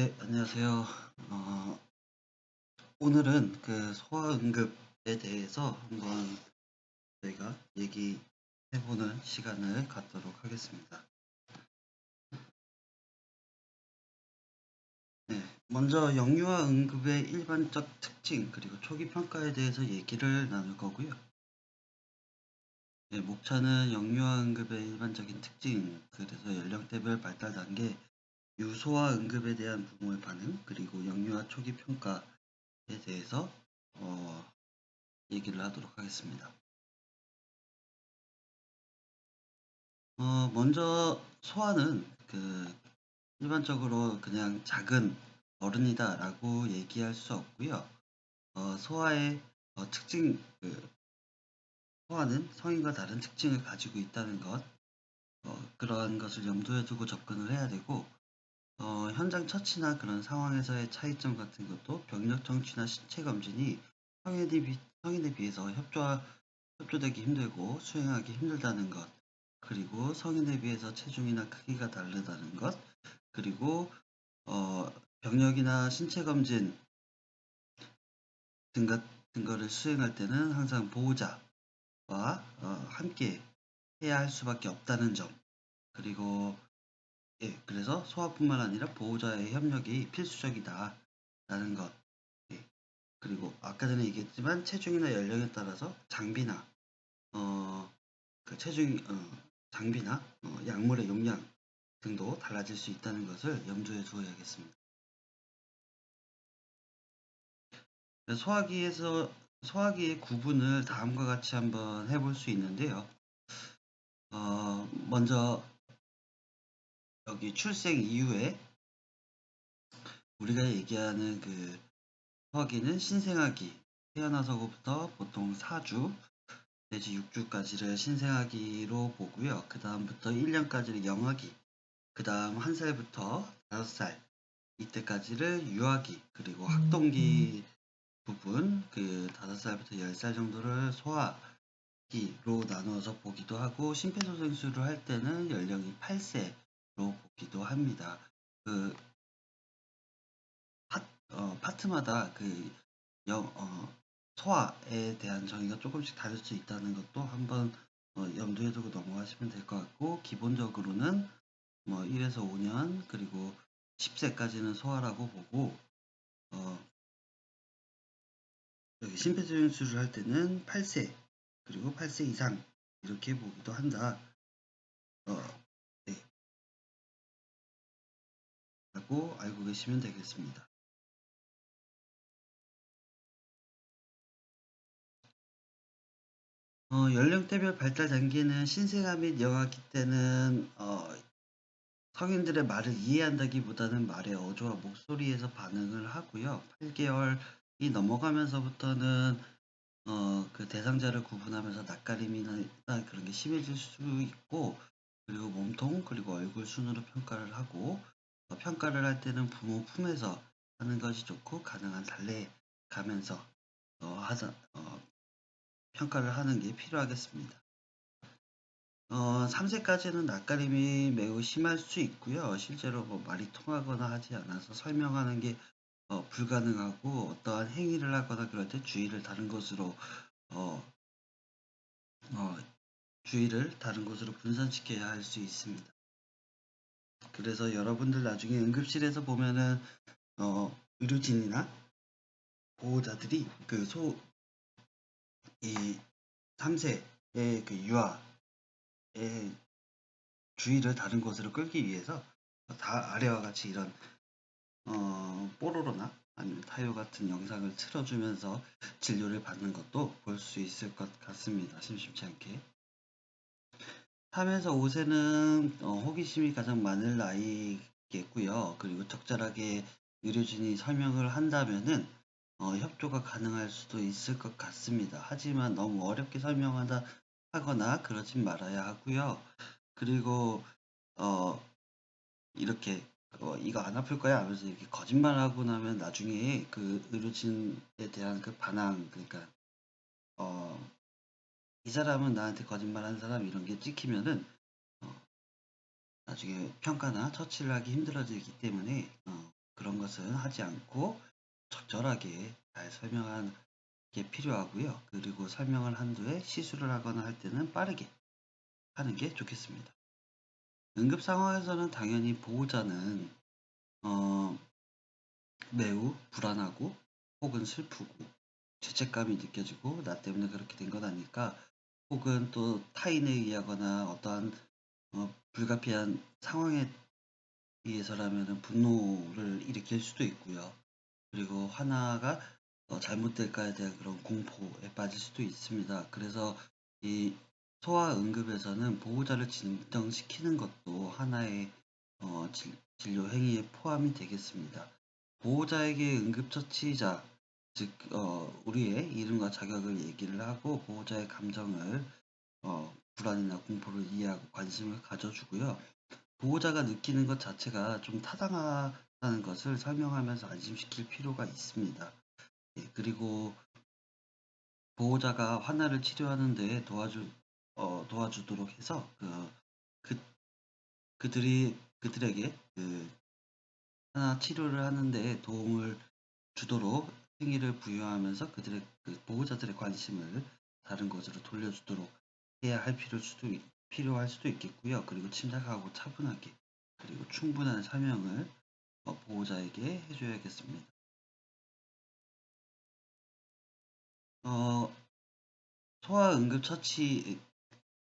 네, 안녕하세요. 어, 오늘은 그 소아응급에 대해서 한번 저희가 얘기해보는 시간을 갖도록 하겠습니다. 네, 먼저 영유아 응급의 일반적 특징 그리고 초기 평가에 대해서 얘기를 나눌 거고요. 네, 목차는 영유아 응급의 일반적인 특징, 그래서 연령대별 발달 단계, 유소아 응급에 대한 부모의 반응, 그리고 영유아 초기 평가에 대해서 얘기를 하도록 하겠습니다. 먼저 소아는 일반적으로 그냥 작은 어른이다라고 얘기할 수 없고요. 소아의 특징, 소아는 성인과 다른 특징을 가지고 있다는 것, 그러한 것을 염두에 두고 접근을 해야 되고, 현장 처치나 그런 상황에서의 차이점 같은 것도 병력 정취나 신체 검진이 성인에 비해서 협조되기 힘들고 수행하기 힘들다는 것, 그리고 성인에 비해서 체중이나 크기가 다르다는 것, 그리고 병력이나 신체 검진 등 거를 수행할 때는 항상 보호자와 함께 해야 할 수밖에 없다는 점, 그리고 그래서 소아뿐만 아니라 보호자의 협력이 필수적이다라는 것, 예, 그리고 아까 전에 얘기했지만 체중이나 연령에 따라서 장비나 어, 그 체중 장비나 약물의 용량 등도 달라질 수 있다는 것을 염두에 두어야겠습니다. 소화기의 구분을 다음과 같이 한번 해볼 수 있는데요. 먼저 여기 출생 이후에 우리가 얘기하는 그 소화기는 신생아기, 태어나서부터 보통 4주 내지 6주까지를 신생아기로 보고요. 그 다음부터 1년까지를 영아기, 그 다음 1살부터 5살, 이때까지를 유아기, 그리고 학동기 부분, 그 5살부터 10살 정도를 소아기로 나누어서 보기도 하고, 심폐소생술을 할 때는 연령이 8세로 보기도 합니다. 그 파트마다 소아에 대한 정의가 조금씩 다를 수 있다는 것도 한번 염두에 두고 넘어가시면 될 것 같고, 기본적으로는 뭐 1에서 5년 그리고 10세까지는 소아라고 보고, 어, 여기 심폐소생술을 할 때는 8세 그리고 8세 이상 이렇게 보기도 한다. 어, 네, 라고 알고 계시면 되겠습니다. 연령대별 발달 단계는 신생아 및 영아기 때는 성인들의 말을 이해한다기보다는 말의 어조와 목소리에서 반응을 하고요. 8개월이 넘어가면서부터는 그 대상자를 구분하면서 낯가림이나 그런 게 심해질 수 있고, 그리고 몸통 그리고 얼굴 순으로 평가를 하고, 평가를 할 때는 부모 품에서 하는 것이 좋고, 가능한 달래 가면서 평가를 하는 게 필요하겠습니다. 3세까지는 낯가림이 매우 심할 수 있고요. 실제로 뭐 말이 통하거나 하지 않아서 설명하는 게 불가능하고, 어떠한 행위를 하거나 그럴 때 어, 어, 주의를 다른 곳으로 분산시켜야 할 수 있습니다. 그래서 여러분들 나중에 응급실에서 보면은 의료진이나 보호자들이 이 3세의 그 유아의 주의를 다른 곳으로 끌기 위해서 다 아래와 같이 이런 뽀로로나 아니면 타요 같은 영상을 틀어주면서 진료를 받는 것도 볼 수 있을 것 같습니다. 심심치 않게. 3에서 5세는 호기심이 가장 많을 나이겠고요. 그리고 적절하게 의료진이 설명을 한다면은 협조가 가능할 수도 있을 것 같습니다. 하지만 너무 어렵게 하거나 그러진 말아야 하고요. 그리고 어, 이렇게 이거 안 아플 거야 하면서 이렇게 거짓말하고 나면 나중에 그 의료진에 대한 그 반항, 그러니까 어, 이 사람은 나한테 거짓말한 사람 이런 게 찍히면은 나중에 평가나 처치를 하기 힘들어지기 때문에 그런 것은 하지 않고 적절하게 잘 설명하는 게 필요하고요. 그리고 설명을 한 뒤에 시술을 하거나 할 때는 빠르게 하는 게 좋겠습니다. 응급 상황에서는 당연히 보호자는 어, 매우 불안하고 혹은 슬프고 죄책감이 느껴지고 나 때문에 그렇게 된 건 아닐까 혹은 또 타인에 의하거나 어떠한 불가피한 상황에 의해서라면 분노를 일으킬 수도 있고요. 그리고 하나가 잘못될까에 대한 그런 공포에 빠질 수도 있습니다. 그래서 이 소아 응급에서는 보호자를 진정시키는 것도 하나의 진료 행위에 포함이 되겠습니다. 보호자에게 응급처치자, 즉 우리의 이름과 자격을 얘기를 하고 보호자의 감정을 불안이나 공포를 이해하고 관심을 가져주고요. 보호자가 느끼는 것 자체가 좀 타당하다는 것을 설명하면서 안심시킬 필요가 있습니다. 예, 그리고 보호자가 환자를 치료하는 데 도와주도록 해서 그, 그들에게 하나 치료를 하는데 도움을 주도록 행위를 부여하면서 그들의 보호자들의 관심을 다른 것으로 돌려주도록 해야 할 필요할 수도 있겠고요. 그리고 침착하고 차분하게 그리고 충분한 설명을 보호자에게 해줘야겠습니다. 어, 소아 응급처치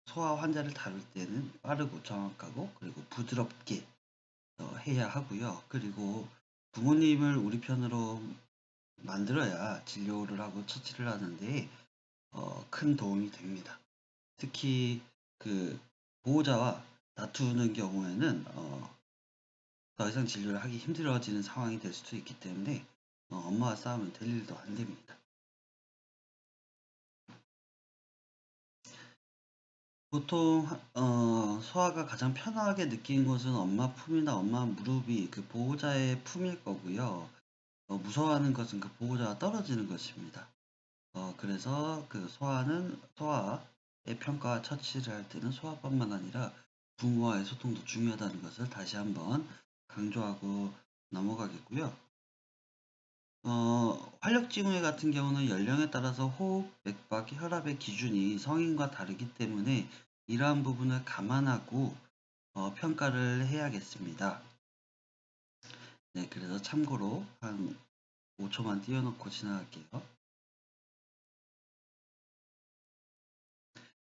소아 환자를 다룰 때는 빠르고 정확하고 그리고 부드럽게 해야 하고요. 그리고 부모님을 우리 편으로 만들어야 진료를 하고 처치를 하는데 큰 도움이 됩니다. 특히 그 보호자와 다투는 경우에는 더 이상 진료를 하기 힘들어지는 상황이 될 수도 있기 때문에 엄마와 싸우면 될 일도 안 됩니다. 보통 소아가 가장 편하게 느끼는 것은 엄마 품이나 엄마 무릎이 그 보호자의 품일 거고요. 무서워하는 것은 그 보호자가 떨어지는 것입니다. 그래서 그 소아의 평가와 처치를 할 때는 소아뿐만 아니라 부모와의 소통도 중요하다는 것을 다시 한번 강조하고 넘어가겠고요. 활력증후외 같은 경우는 연령에 따라서 호흡, 맥박, 혈압의 기준이 성인과 다르기 때문에 이러한 부분을 감안하고 평가를 해야겠습니다. 네, 그래서 참고로 한 5초만 띄워놓고 지나갈게요.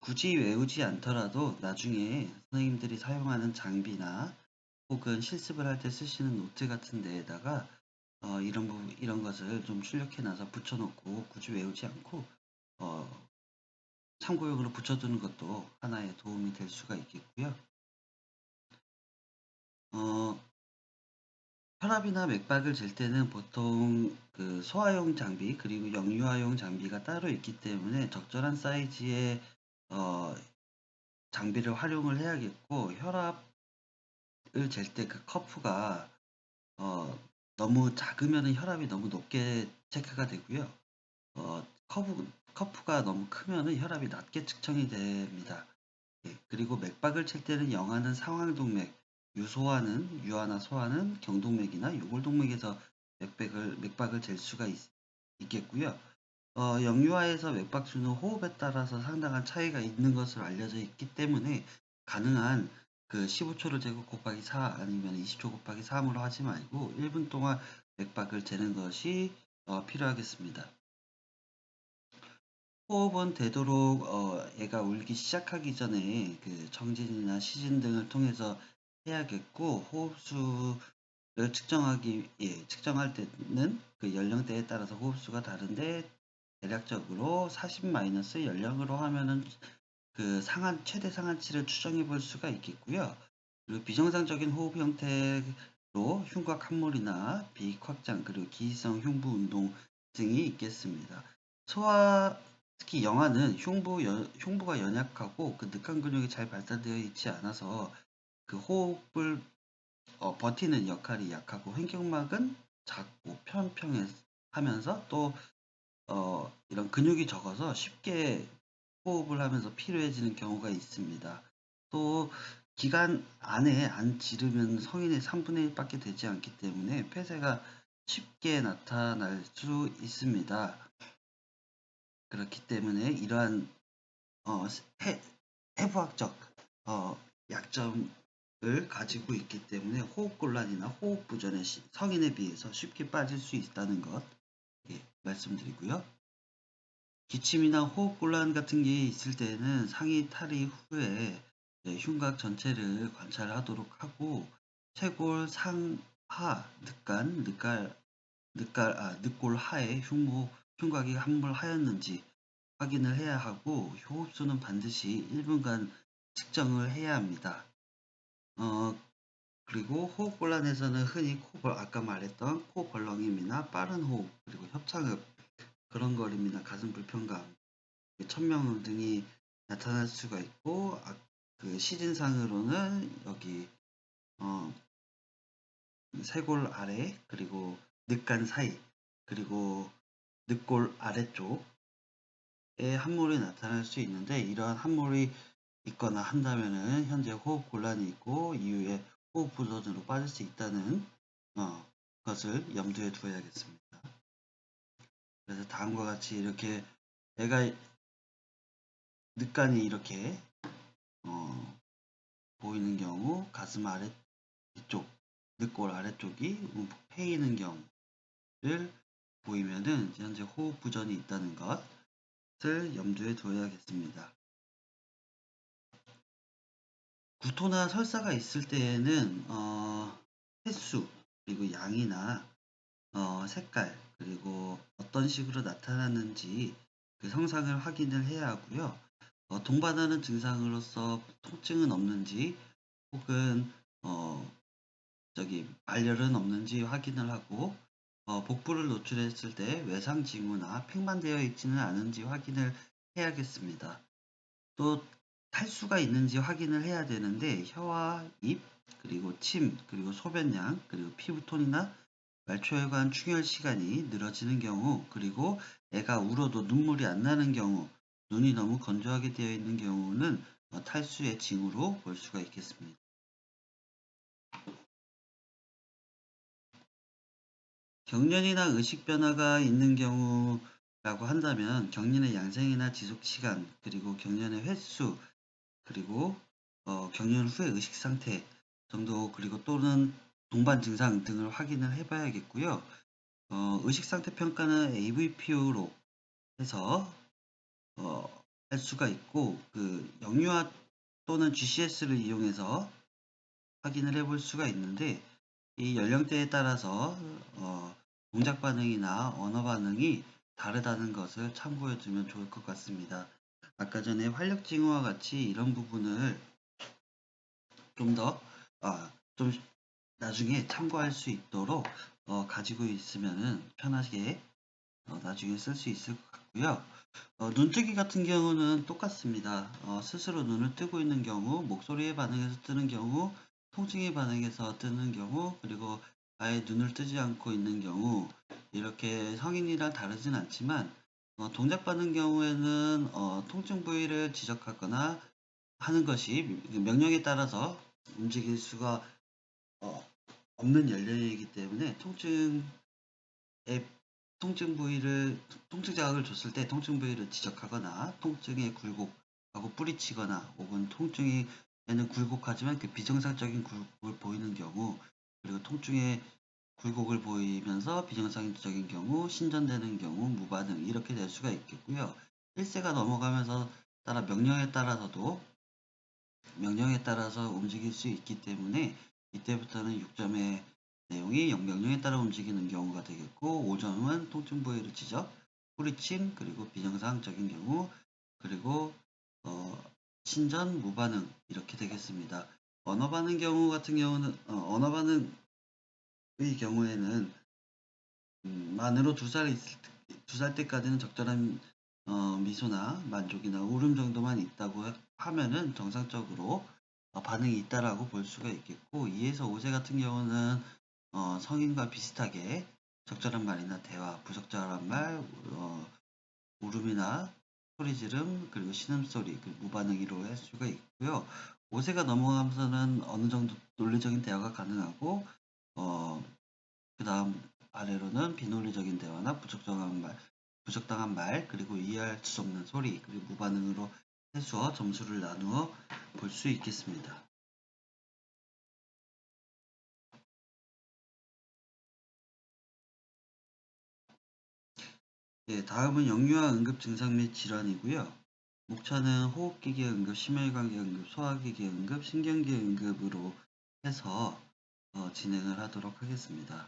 굳이 외우지 않더라도 나중에 선생님들이 사용하는 장비나 혹은 실습을 할 때 쓰시는 노트 같은 데에다가 이런 것을 좀 출력해 놔서 붙여놓고 굳이 외우지 않고 어, 참고용으로 붙여두는 것도 하나의 도움이 될 수가 있겠고요. 어, 혈압이나 맥박을 잴 때는 보통 그 소아용 장비 그리고 영유아용 장비가 따로 있기 때문에 적절한 사이즈의 어, 장비를 활용을 해야겠고 혈압을 잴 때 그 커프가 어, 너무 작으면 혈압이 너무 높게 체크가 되고요. 커프가 너무 크면 혈압이 낮게 측정이 됩니다. 예, 그리고 맥박을 칠 때는 영하는 상황동맥, 유아나 소아는 경동맥이나 요골동맥에서 맥박을 잴 수가 있겠고요. 영유아에서 맥박 수는 호흡에 따라서 상당한 차이가 있는 것으로 알려져 있기 때문에 가능한 그 15초를 재고 곱하기 4 아니면 20초 곱하기 3으로 하지 말고 1분 동안 맥박을 재는 것이 필요하겠습니다. 호흡은 되도록 얘가 울기 시작하기 전에 그 정진이나 시진 등을 통해서 해야겠고 호흡수를 측정할 때는 그 연령대에 따라서 호흡수가 다른데 대략적으로 40 마이너스 연령으로 하면은 그 최대 상한치를 추정해 볼 수가 있겠고요. 그리고 비정상적인 호흡 형태로 흉곽 함몰이나 비익 확장 그리고 기성 흉부 운동 등이 있겠습니다. 소아 특히 영아는 흉부가 연약하고 그 늑한 근육이 잘 발달되어 있지 않아서 그 호흡을 버티는 역할이 약하고 횡격막은 작고 평평하면서 또 이런 근육이 적어서 쉽게 호흡을 하면서 피로해지는 경우가 있습니다. 또 기간 안에 안 지르면 성인의 3분의 1밖에 되지 않기 때문에 폐쇄가 쉽게 나타날 수 있습니다. 그렇기 때문에 이러한 어, 해부학적 약점을 가지고 있기 때문에 호흡곤란이나 호흡부전에 성인에 비해서 쉽게 빠질 수 있다는 것 말씀드리고요. 기침이나 호흡곤란 같은 게 있을 때는 상의 탈의 후에 흉곽 전체를 관찰하도록 하고 쇄골 상하 늑골 하에 흉곽이 함몰하였는지 확인을 해야 하고 호흡수는 반드시 1분간 측정을 해야 합니다. 그리고 호흡곤란에서는 흔히 아까 말했던 코 벌렁임이나 빠른 호흡, 그리고 협착흡, 그런거림이나 가슴 불편감, 천명 등이 나타날 수가 있고, 그 시진상으로는 여기 쇄골 아래, 그리고 늑간 사이, 그리고 늑골 아래쪽에 함몰이 나타날 수 있는데, 이러한 함몰이 있거나 한다면은 현재 호흡 곤란이 있고 이후에 호흡 부전으로 빠질 수 있다는 것을 염두에 두어야겠습니다. 그래서 다음과 같이 이렇게 애가 늑간이 이렇게 보이는 경우, 가슴 아래 이쪽, 늑골 아래쪽이 움푹 패이는 경우를 보이면은 현재 호흡 부전이 있다는 것을 염두에 두어야겠습니다. 구토나 설사가 있을 때에는 횟수, 그리고 양이나 색깔, 그리고 어떤 식으로 나타났는지 그 형상을 확인을 해야 하고요. 동반하는 증상으로서 통증은 없는지, 혹은 발열은 없는지 확인을 하고, 복부를 노출했을 때 외상 징후나 팽만되어 있지는 않은지 확인을 해야겠습니다. 또 탈수가 있는지 확인을 해야 되는데, 혀와 입, 그리고 침, 그리고 소변량, 그리고 피부톤이나 말초혈관 충혈 시간이 늘어지는 경우, 그리고 애가 울어도 눈물이 안 나는 경우, 눈이 너무 건조하게 되어 있는 경우는 탈수의 징후로 볼 수가 있겠습니다. 경련이나 의식 변화가 있는 경우라고 한다면 경련의 양상이나 지속 시간, 그리고 경련의 횟수, 그리고 경련 후의 의식 상태 정도, 그리고 또는 동반 증상 등을 확인을 해봐야겠고요. 의식 상태 평가는 AVPO로 해서 할 수가 있고, 그 영유아 또는 GCS를 이용해서 확인을 해볼 수가 있는데, 이 연령대에 따라서 동작 반응이나 언어 반응이 다르다는 것을 참고해 두면 좋을 것 같습니다. 아까 전에 활력 징후와 같이 이런 부분을 좀 더, 좀 나중에 참고할 수 있도록 가지고 있으면은 편하게 나중에 쓸 수 있을 것 같고요. 눈뜨기 같은 경우는 똑같습니다. 스스로 눈을 뜨고 있는 경우, 목소리에 반응해서 뜨는 경우, 통증에 반응해서 뜨는 경우, 그리고 아예 눈을 뜨지 않고 있는 경우, 이렇게 성인이랑 다르진 않지만 동작 반응 경우에는 통증 부위를 지적하거나 하는 것이 명령에 따라서 움직일 수가 없는 연령이기 때문에 통증 부위를 통증 자극을 줬을 때 통증 부위를 지적하거나, 통증의 굴곡하고 뿌리치거나, 혹은 통증에는 굴곡하지만 그 비정상적인 굴곡을 보이는 경우, 그리고 통증의 굴곡을 보이면서 비정상적인 경우, 신전되는 경우, 무반응, 이렇게 될 수가 있겠고요. 1세가 넘어가면서 따라 명령에 따라서 움직일 수 있기 때문에 이때부터는 6점의 내용이 명령에 따라 움직이는 경우가 되겠고, 5점은 통증 부위를 지적, 뿌리침, 그리고 비정상적인 경우, 그리고 신전, 무반응, 이렇게 되겠습니다. 언어 반응 경우 같은 경우는 언어 반응의 경우에는 만으로 2살 때까지는 적절한 미소나 만족이나 울음 정도만 있다고 하면은 정상적으로 반응이 있다라고 볼 수가 있겠고, 2에서 5세 같은 경우는 성인과 비슷하게 적절한 말이나 대화, 부적절한 말, 울음이나 소리 지름, 그리고 신음소리, 무반응으로 할 수가 있고요. 5세가 넘어가면서는 어느 정도 논리적인 대화가 가능하고, 그 다음 아래로는 비논리적인 대화나 부적당한 말, 그리고 이해할 수 없는 소리, 그리고 무반응으로 해서 점수를 나누어 볼 수 있겠습니다. 예, 다음은 역류와 응급 증상 및 질환이고요. 목차는 호흡기계 응급, 심혈관계 응급, 소화기계 응급, 신경계 응급으로 해서 진행을 하도록 하겠습니다.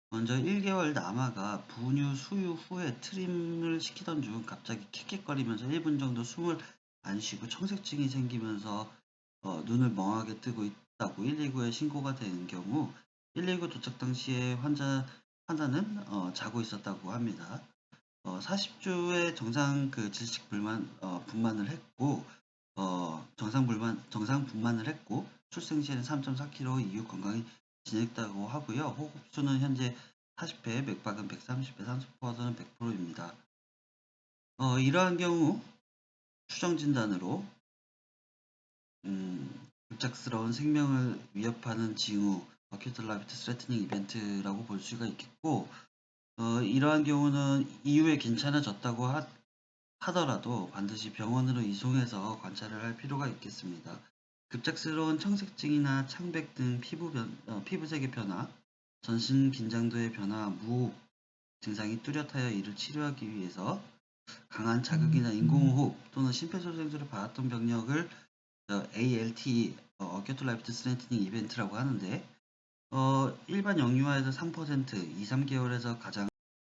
먼저 1개월 남아가 분유 수유 후에 트림을 시키던 중 갑자기 킥킥거리면서 1분 정도 숨을 안 쉬고 청색증이 생기면서 눈을 멍하게 뜨고 있다고 119에 신고가 되는 경우 119 도착 당시에 환자는 자고 있었다고 합니다. 40주에 정상 그 질식 분만을 했고 정상 분만을 했고 출생 시에는 3.4kg 이후 건강히 지냈다고 하고요. 호흡수는 현재 40회, 맥박은 130회, 산소포화도는 100%입니다. 이러한 경우 추정 진단으로 급작스러운 생명을 위협하는 징후, acute life threatening event라고 볼 수가 있겠고, 이러한 경우는 이후에 괜찮아졌다고 하더라도 반드시 병원으로 이송해서 관찰을 할 필요가 있겠습니다. 급작스러운 청색증이나 창백 등 피부색의 변화, 전신 긴장도의 변화, 무호흡 증상이 뚜렷하여 이를 치료하기 위해서 강한 자극이나 인공호흡 또는 심폐소생술을 받았던 병력을 ALT, Acute Left Strengthening Event라고 하는데 일반 영유아에서 3%, 2, 3개월에서 가장